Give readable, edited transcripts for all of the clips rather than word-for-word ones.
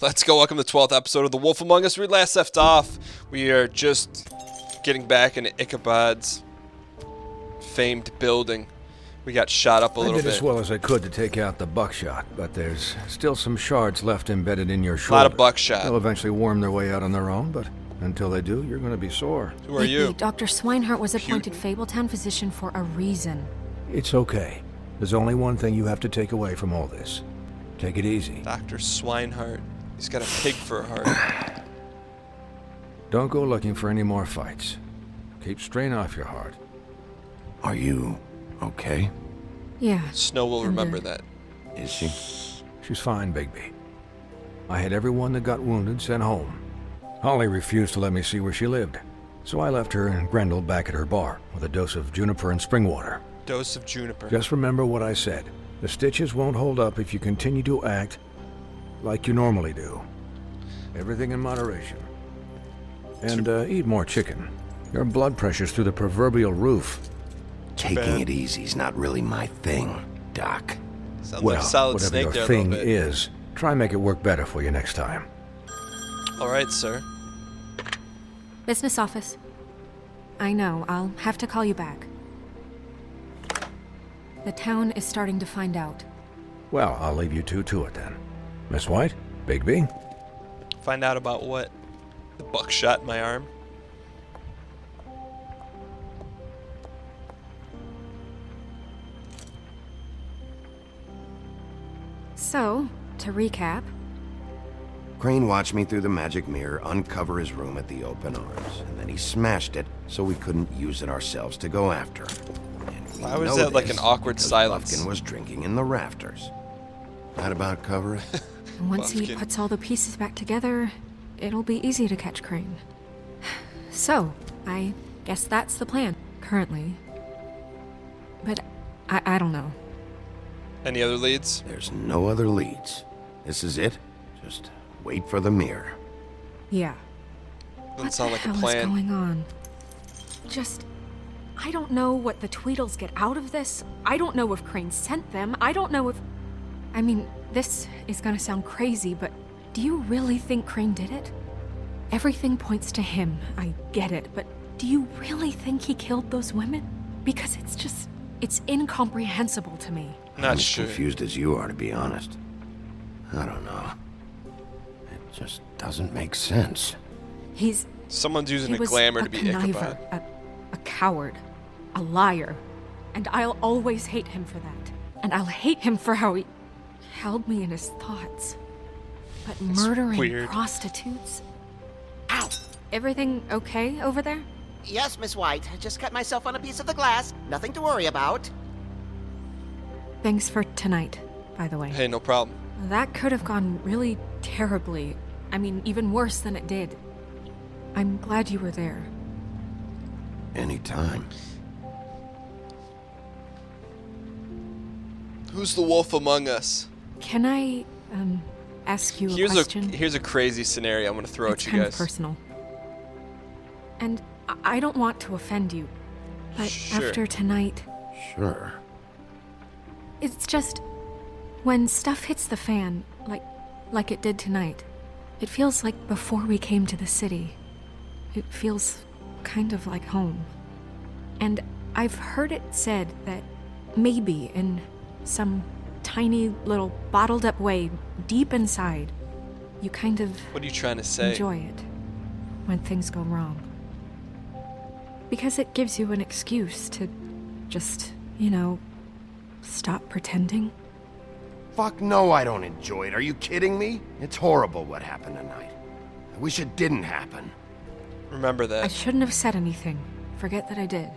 Let's go. Welcome to the 12th episode of The Wolf Among Us. We last left off. We are just getting back into Ichabod's famed building. We got shot up a little bit. I did as well as I could to take out the buckshot, but there's still some shards left embedded in your shoulder. A lot of buckshot. They'll eventually worm their way out on their own, but until they do, you're going to be sore. Who are you? Dr. Swinehart was appointed Fabletown physician for a reason. It's okay. There's only one thing you have to take away from all this. Take it easy. Dr. Swinehart. He's got a pig for a heart. Don't go looking for any more fights. Keep strain off your heart. Are you okay? Yeah. Snow will remember that. Is she? She's fine, Bigby. I had everyone that got wounded sent home. Holly refused to let me see where she lived, so I left her and Grendel back at her bar with a dose of juniper and spring water. Dose of juniper. Just remember what I said. The stitches won't hold up if you continue to act like you normally do. Everything in moderation. And eat more chicken. Your blood pressure's through the proverbial roof. Taking it easy's not really my thing, Doc. Sounds Well, like a solid whatever snake your there a thing little bit. is, try and make it work better for you next time. All right, sir. Business office. I know, I'll have to call you back. The town is starting to find out. Well, I'll leave you two to it then. Miss White? Bigby? Find out about what? The buckshot in my arm? So, to recap, Crane watched me through the magic mirror uncover his room at the open arms, and then he smashed it so we couldn't use it ourselves to go after him. And we Why was know that like this an awkward because silence? Buffkin was drinking in the rafters. That about cover it? once he Buffkin. puts all the pieces back together, it'll be easy to catch Crane. So, I guess that's the plan, currently. But I don't know. Any other leads? There's no other leads. This is it. Just wait for the mirror. Yeah. Doesn't What sound the like a hell is plan. going on? I don't know what the Tweedles get out of this. I don't know if Crane sent them. I don't know if... I mean, this is gonna sound crazy, but do you really think Crane did it? Everything points to him, I get it, but do you really think he killed those women? Because it's incomprehensible to me. Not I'm as sure. confused as you are, to be honest. I don't know. It just doesn't make sense. Someone's using He a was glamour a to be conniver, Ichabod. a coward, a liar, and I'll always hate him for that. And I'll hate him for how he held me in his thoughts. But murdering weird. prostitutes? Ow! Everything okay over there? Yes, Miss White. I just cut myself on a piece of the glass. Nothing to worry about. Thanks for tonight, by the way. Hey, no problem. That could have gone really terribly. I mean, even worse than it did. I'm glad you were there. Anytime. Who's the wolf among us? Can I, ask you a Here's question? a crazy scenario I'm gonna throw It's at you kind guys. of personal. And I don't want to offend you, but Sure. after tonight, Sure. it's just when stuff hits the fan, like it did tonight, it feels like before we came to the city. It feels kind of like home. And I've heard it said that maybe in some tiny little bottled up way deep inside, you kind of What are you trying to say? enjoy it when things go wrong. Because it gives you an excuse to just, stop pretending. Fuck no, I don't enjoy it. Are you kidding me? It's horrible what happened tonight. I wish it didn't happen. Remember I that. shouldn't have said anything. Forget that I did.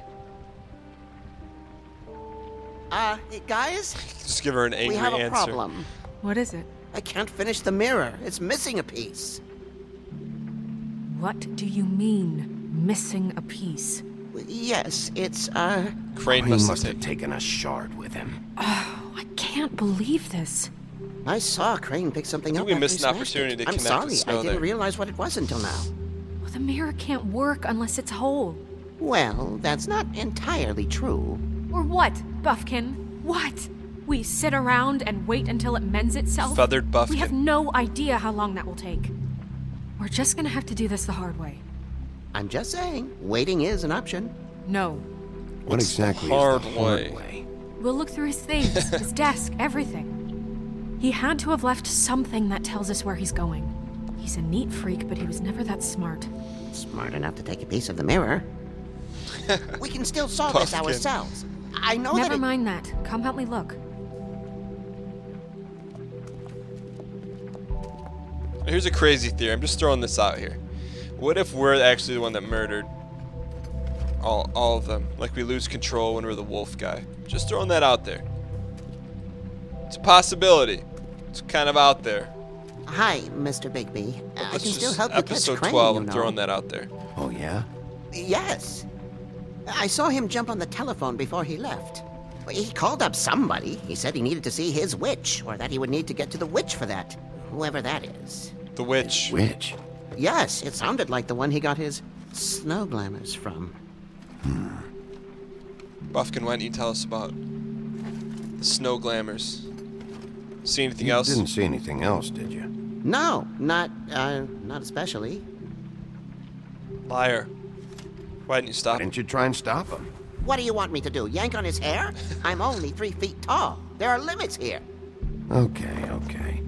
Hey, guys? Just give her an angry We have a answer. problem. What is it? I can't finish the mirror. It's missing a piece. What do you mean, missing a piece? Yes, it's, Crane He must must have have taken a shard with him. I can't believe this. I saw Crane pick something I up think we after missed he an smashed opportunity it. to I'm connect sorry, with I Snow didn't there. realize what it was until now. Well, the mirror can't work unless it's whole. Well, that's not entirely true. Or what, Buffkin? What? We sit around and wait until it mends itself? Feathered buffkin. We have no idea how long that will take. We're just gonna have to do this the hard way. I'm just saying, waiting is an option. No. What exactly hard is the hard way? way? We'll look through his things, his desk, everything. He had to have left something that tells us where he's going. He's a neat freak, but he was never that smart. Smart enough to take a piece of the mirror. We can still solve this Pumpkin. ourselves. I know that Never it- mind that. Come help me look. Here's a crazy theory. I'm just throwing this out here. What if we're actually the one that murdered all of them? Like we lose control when we're the wolf guy. Just throwing that out there. It's a possibility. It's kind of out there. Hi, Mr. Bigby. I It's can still just help you catch episode Crane, 12. you I'm know. throwing that out there. Oh, yeah? Yes. I saw him jump on the telephone before he left. He called up somebody. He said he needed to see his witch, or that he would need to get to the witch for that. Whoever that is. The witch. Which? Yes, it sounded like the one he got his snow glamours from. Buffkin, why don't you tell us about the snow glamours? See anything You else? didn't see anything else, did you? No, not especially. Liar. Why didn't you Why stop him? didn't you try and stop him? What do you want me to do? Yank on his hair? I'm only 3 feet tall. There are limits here. Okay.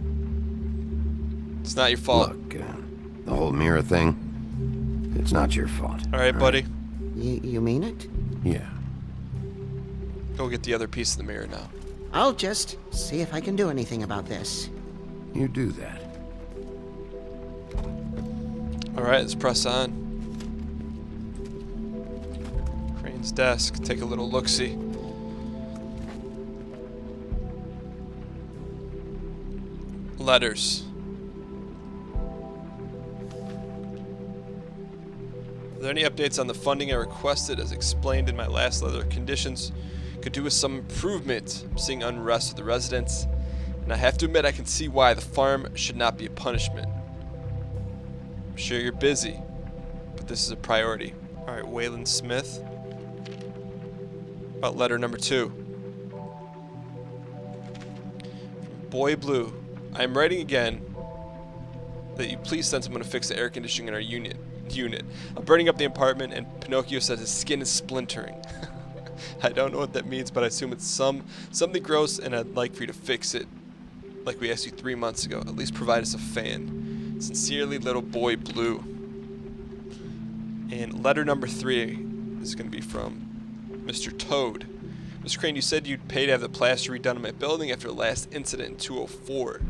It's not your fault. Look, the whole mirror thing, it's not your fault. All right, buddy. You mean it? Yeah. Go get the other piece of the mirror now. I'll just see if I can do anything about this. You do that. All right, let's press on. Crane's desk. Take a little look-see. Letters. Are there any updates on the funding I requested as explained in my last letter? Conditions could do with some improvement. I'm seeing unrest with the residents, and I have to admit I can see why the farm should not be a punishment. I'm sure you're busy, but this is a priority. All right, Waylon Smith. About letter number 2. From Boy Blue. I am writing again that you please send someone to fix the air conditioning in our unit. I'm burning up the apartment, and Pinocchio says his skin is splintering. I don't know what that means, but I assume it's something gross, and I'd like for you to fix it, like we asked you 3 months ago. At least provide us a fan. Sincerely, Little Boy Blue. And letter number 3 is going to be from Mr. Toad. Mr. Crane, you said you'd pay to have the plaster redone in my building after the last incident in 204.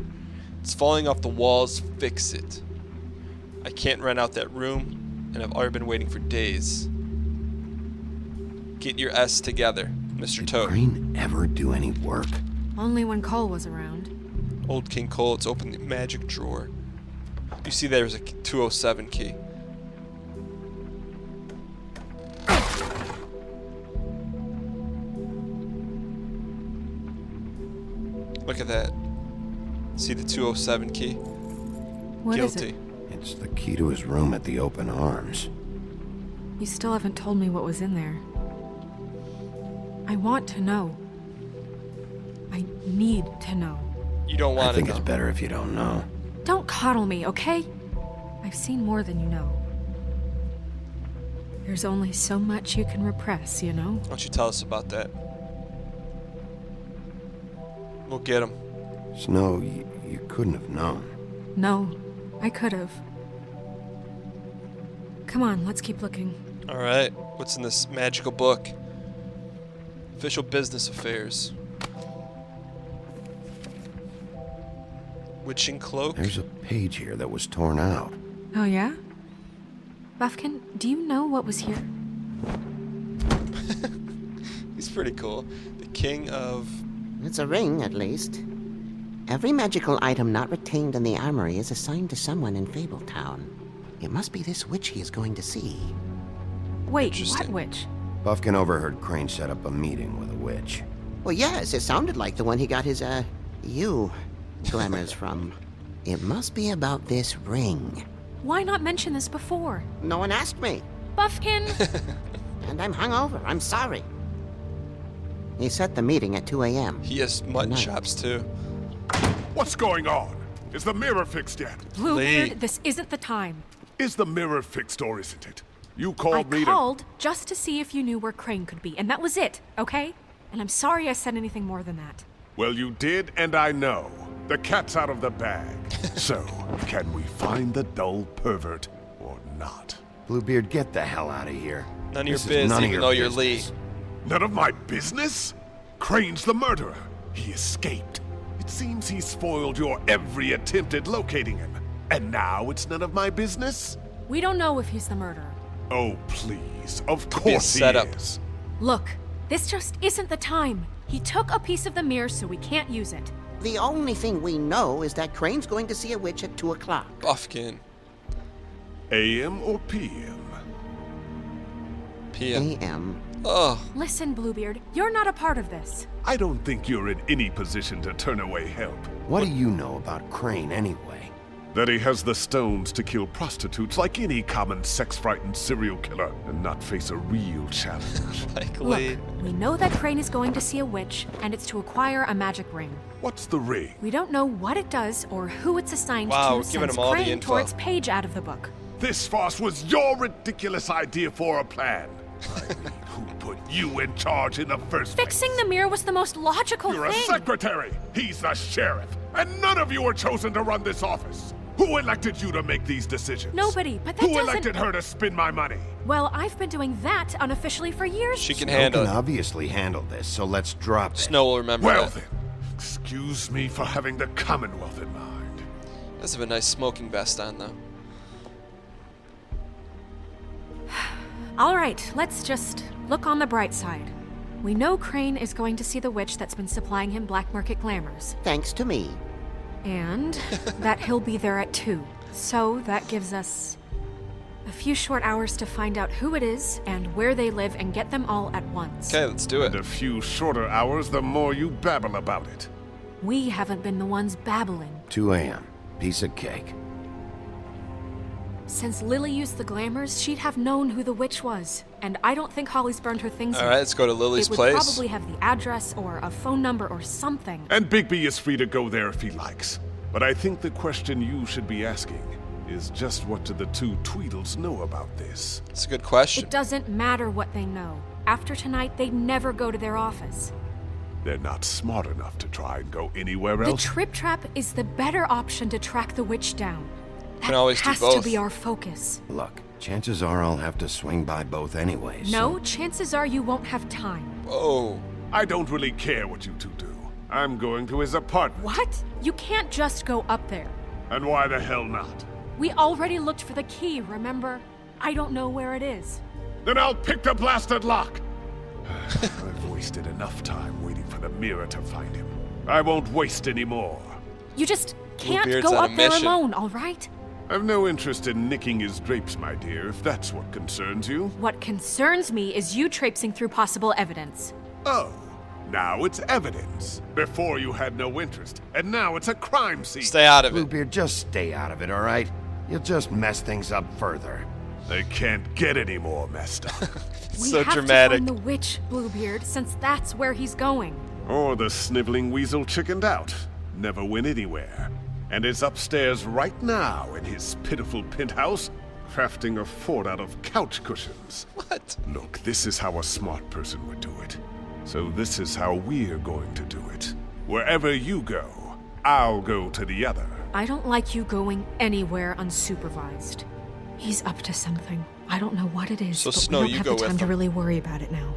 It's falling off the walls. Fix it. I can't rent out that room, and I've already been waiting for days. Get your S together, Mr. Did Toad. Crane ever do any work? Only when Cole was around. Old King Cole, let's open the magic drawer. You see there's a 207 key. Look at that. See the 207 key? What is Guilty. it? It's the key to his room at the Open Arms. You still haven't told me what was in there. I want to know. I need to know. You don't I want think it, it's though. better if you don't know. Don't coddle me, okay? I've seen more than you know. There's only so much you can repress, you know? Why don't you tell us about that? We'll get him. Snow, you couldn't have known. No, I could have. Come on, let's keep looking. All right. What's in this magical book? Official business affairs. Witching cloak. There's a page here that was torn out. Oh, yeah? Buffkin, do you know what was here? He's pretty cool. The king of... It's a ring, at least. Every magical item not retained in the armory is assigned to someone in Fabletown. It must be this witch he is going to see. Wait, what Interesting. witch? Buffkin overheard Crane set up a meeting with a witch. Well, yes, it sounded like the one he got his, glamours from. It must be about this ring. Why not mention this before? No one asked me, Buffkin! and I'm hungover. I'm sorry. He set the meeting at 2 a.m. He has mutton Nice. chops too. What's going on? Is the mirror fixed yet? Lee. Bluebeard, this isn't the time. Is the mirror fixed or isn't it? You I called me called just to see if you knew where Crane could be, and that was it, okay? And I'm sorry I said anything more than that. Well, you did, and I know. The cat's out of the bag. So, can we find the dull pervert or not? Bluebeard, get the hell out of here. None of your This is biz, none of even your though you're Lee. business. None of my business? Crane's the murderer. He escaped. It seems he spoiled your every attempt at locating him. And now it's none of my business? We don't know if he's the murderer. Oh, please. Of be a course he setup. is. Look, this just isn't the time. He took a piece of the mirror, so we can't use it. The only thing we know is that Crane's going to see a witch at 2 o'clock. Buffkin. AM or PM? PM. A.m. Oh, Listen, Bluebeard, you're not a part of this. I don't think you're in any position to turn away help. What do you know about Crane anyway? That he has the stones to kill prostitutes like any common sex-frightened serial killer and not face a real challenge. like Look, Lee. we know that Crane is going to see a witch, and it's to acquire a magic ring. What's the ring? We don't know what it does or who it's assigned Wow, to we're giving since him all the Crane info. tore its page out of the book. This farce was your ridiculous idea for a plan. I mean, who put you in charge in the first place? Fixing the mirror was the most logical You're a thing. secretary. He's the sheriff. And none of you were chosen to run this office. Who elected you to make these decisions? Nobody, but that Who doesn't... elected her to spend my money? Well, I've been doing that unofficially for years. She can Snow handle can it. obviously handle this, so let's drop it. Snow will remember Well that. then, excuse me for having the Commonwealth in mind. Does have a nice smoking vest on though. All right, let's just look on the bright side. We know Crane is going to see the witch that's been supplying him black market glamours, Thanks to me. and that he'll be there at 2. So that gives us a few short hours to find out who it is and where they live and get them all at once. Okay, let's do And it. a few shorter hours, the more you babble about it. We haven't been the ones babbling. 2 a.m. Piece of cake. Since Lily used the glamours, she'd have known who the witch was. And I don't think Holly's burned her things All yet. right, let's go to Lily's It would place. probably have the address or a phone number or something. And Bigby is free to go there if he likes. But I think the question you should be asking is just what do the two Tweedles know about this? It's a good question. It doesn't matter what they know. After tonight, they'd never go to their office. They're not smart enough to try and go anywhere The else. Trip Trap is the better option to track the witch down. That Can always do has to both. be our focus. Look, chances are I'll have to swing by both anyways. No, so- chances are you won't have time. Whoa. I don't really care what you two do. I'm going to his apartment. What? You can't just go up there. And why the hell not? We already looked for the key, remember? I don't know where it is. Then I'll pick the blasted lock. I've wasted enough time waiting for the mirror to find him. I won't waste any more. You just can't Bluebeard's go on a up there mission. alone, all right? I've no interest in nicking his drapes, my dear, if that's what concerns you. What concerns me is you traipsing through possible evidence. Oh, now it's evidence. Before you had no interest, and now it's a crime scene. Stay out of it. Bluebeard, just stay out of it, all right? You'll just mess things up further. They can't get any more messed up. We So have dramatic. to find the witch, Bluebeard, since that's where he's going. Or the sniveling weasel chickened out. Never went anywhere. And is upstairs right now in his pitiful penthouse, crafting a fort out of couch cushions. What? Look, this is how a smart person would do it. So this is how we're going to do it. Wherever you go, I'll go to the other. I don't like you going anywhere unsupervised. He's up to something. I don't know what it is, So, but Snow, we don't you have go the with time to him. really worry about it now.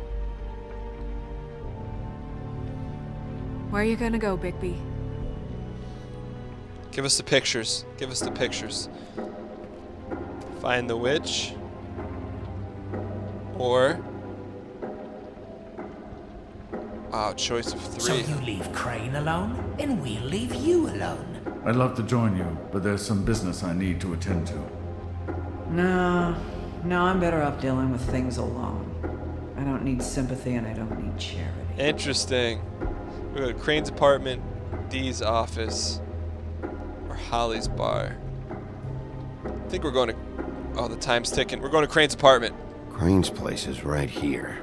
Where are you gonna go, Bigby? Give us the pictures. Give us the pictures. Find the witch. Or... Wow, choice of So 3. you leave Crane alone, and we'll leave you alone. I'd love to join you, but there's some business I need to attend to. No, I'm better off dealing with things alone. I don't need sympathy and I don't need charity. Interesting. We go to Crane's apartment, Dee's office, or Holly's bar. I think we're going to... Oh, the time's ticking. We're going to Crane's apartment. Crane's place is right here.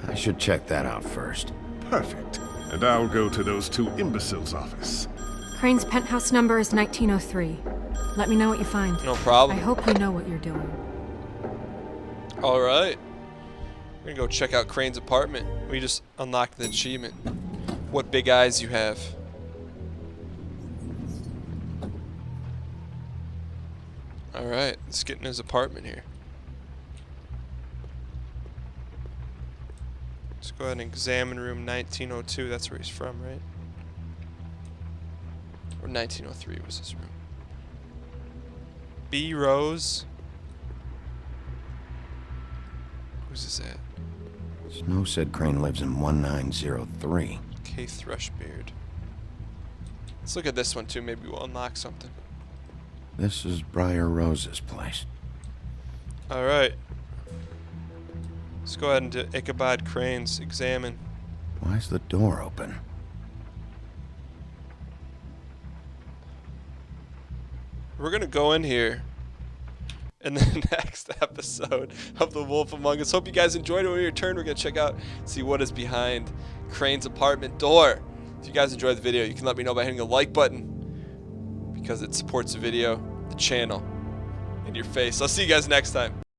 I should check that out first. Perfect. And I'll go to those two imbeciles' office. Crane's penthouse number is 1903. Let me know what you find. No problem. I hope you know what you're doing. All right. We're gonna go check out Crane's apartment. We just unlocked the achievement. What big eyes you have. All right, let's get in his apartment here. Let's go ahead and examine room 1902. That's where he's from, right? Or 1903 was his room. B. Rose. Who's this at? Snow said Crane lives in 1903. K. Thrushbeard. Let's look at this one too. Maybe we'll unlock something. This is Briar Rose's place. All right. Let's go ahead and do Ichabod Crane's examine. Why's the door open? We're gonna go in here in the next episode of The Wolf Among Us. Hope you guys enjoyed it. When we return, we're gonna check out, see what is behind Crane's apartment door. If you guys enjoyed the video, you can let me know by hitting the like button because it supports the video, the channel, and your face. I'll see you guys next time.